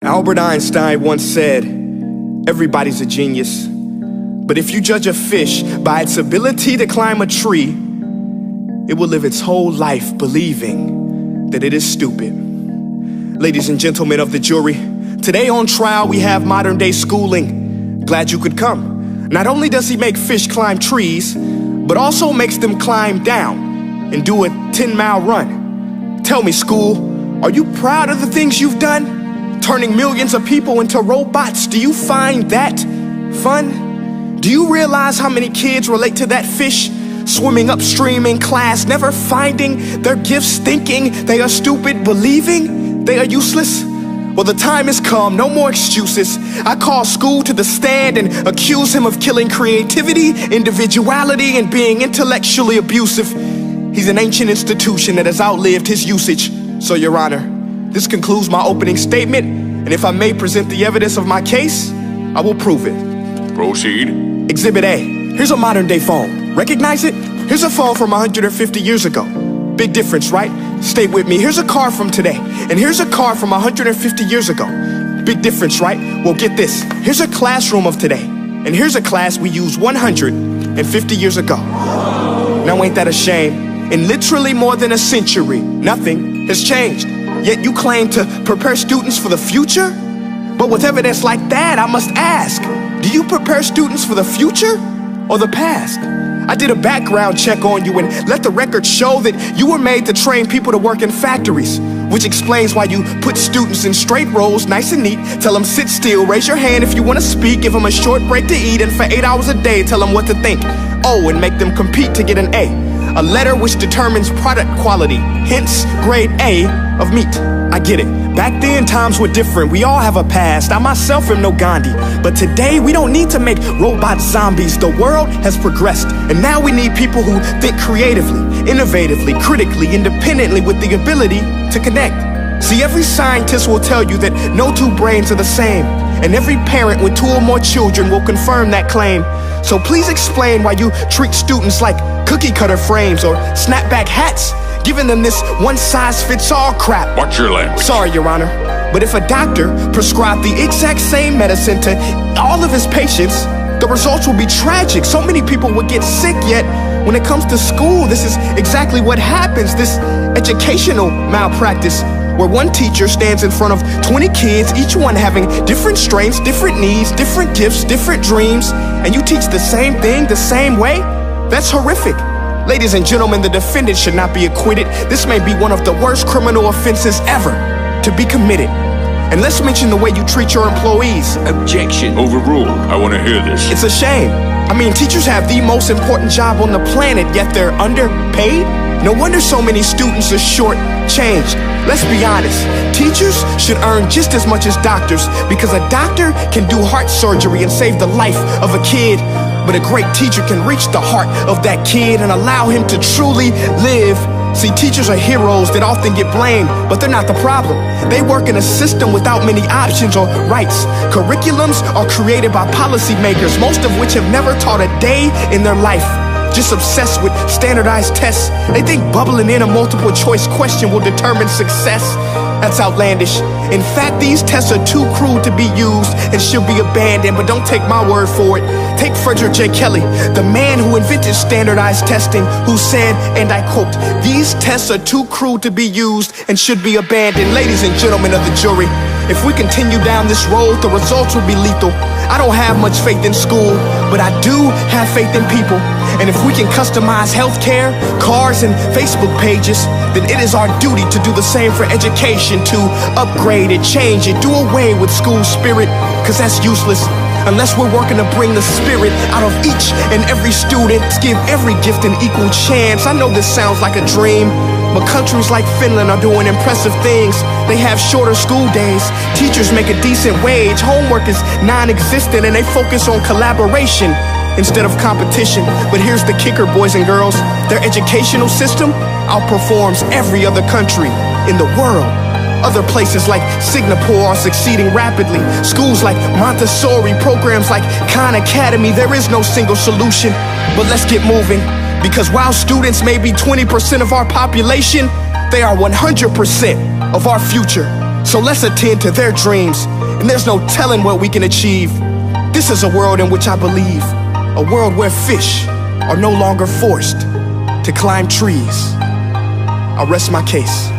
Albert Einstein once said, everybody's a genius, but if you judge a fish by its ability to climb a tree, it will live its whole life believing that it is stupid. Ladies and gentlemen of the jury, today on trial we have modern day schooling. Glad you could come. Not only does he make fish climb trees, but also makes them climb down and do a 10-mile run. Tell me, school, are you proud of the things you've done? Turning millions of people into robots, do you find that fun? Do you realize how many kids relate to that fish swimming upstream in class, never finding their gifts, thinking they are stupid, believing they are useless? Well, the time has come, no more excuses. I call school to the stand and accuse him of killing creativity, individuality, and being intellectually abusive. He's an ancient institution that has outlived his usage. So, Your Honor, this concludes my opening statement, and if I may present the evidence of my case, I will prove it. Proceed. Exhibit A. Here's a modern day phone. Recognize it? Here's a phone from 150 years ago. Big difference, right? Stay with me. Here's a car from today, and here's a car from 150 years ago. Big difference, right? Well, get this. Here's a classroom of today, and here's a class we used 150 years ago. Now, ain't that a shame? In literally more than a century, nothing has changed. Yet you claim to prepare students for the future? But with evidence like that, I must ask, do you prepare students for the future or the past? I did a background check on you and let the record show that you were made to train people to work in factories, which explains why you put students in straight rows, nice and neat, tell them sit still, raise your hand if you want to speak, give them a short break to eat, and for 8 hours a day, tell them what to think. Oh, and make them compete to get an A letter which determines product quality, hence grade A of meat. I get it. Back then, times were different. We all have a past. I myself am no Gandhi. But today, we don't need to make robot zombies. The world has progressed, and now we need people who think creatively, innovatively, critically, independently, with the ability to connect. See, every scientist will tell you that no two brains are the same, and every parent with 2 or more children will confirm that claim. So please explain why you treat students like cookie cutter frames or snapback hats, giving them this one-size-fits-all crap. Watch your language. Sorry, Your Honor, but if a doctor prescribed the exact same medicine to all of his patients, the results will be tragic. So many people would get sick, yet when it comes to school, this is exactly what happens. This educational malpractice, where one teacher stands in front of 20 kids, each one having different strengths, different needs, different gifts, different dreams, and you teach the same thing the same way? That's horrific. Ladies and gentlemen, the defendant should not be acquitted. This may be one of the worst criminal offenses ever to be committed. And let's mention the way you treat your employees. Objection. Overruled. I want to hear this. It's a shame. I mean, teachers have the most important job on the planet, yet they're underpaid? No wonder so many students are short-changed. Let's be honest, teachers should earn just as much as doctors, because a doctor can do heart surgery and save the life of a kid, but a great teacher can reach the heart of that kid and allow him to truly live. See, teachers are heroes that often get blamed, but they're not the problem. They work in a system without many options or rights. Curriculums are created by policymakers, most of which have never taught a day in their life. Just obsessed with standardized tests. They think bubbling in a multiple choice question will determine success. That's outlandish. In fact, these tests are too crude to be used and should be abandoned, but don't take my word for it. Take Frederick J. Kelly, the man who invented standardized testing, who said, and I quote, "These tests are too crude to be used and should be abandoned." Ladies and gentlemen of the jury, if we continue down this road, the results will be lethal. I don't have much faith in school, but I do have faith in people. And if we can customize healthcare, cars, and Facebook pages, then it is our duty to do the same for education, to upgrade it, change it, do away with school spirit, because that's useless unless we're working to bring the spirit out of each and every student, give every gift an equal chance. I know this sounds like a dream, but countries like Finland are doing impressive things. They have shorter school days, teachers make a decent wage, homework is non-existent, and they focus on collaboration instead of competition. But here's the kicker, boys and girls, their educational system outperforms every other country in the world. Other places like Singapore are succeeding rapidly. Schools like Montessori, programs like Khan Academy, there is no single solution. But let's get moving, because while students may be 20% of our population, they are 100% of our future. So let's attend to their dreams, and there's no telling what we can achieve. This is a world in which I believe, a world where fish are no longer forced to climb trees. I'll rest my case.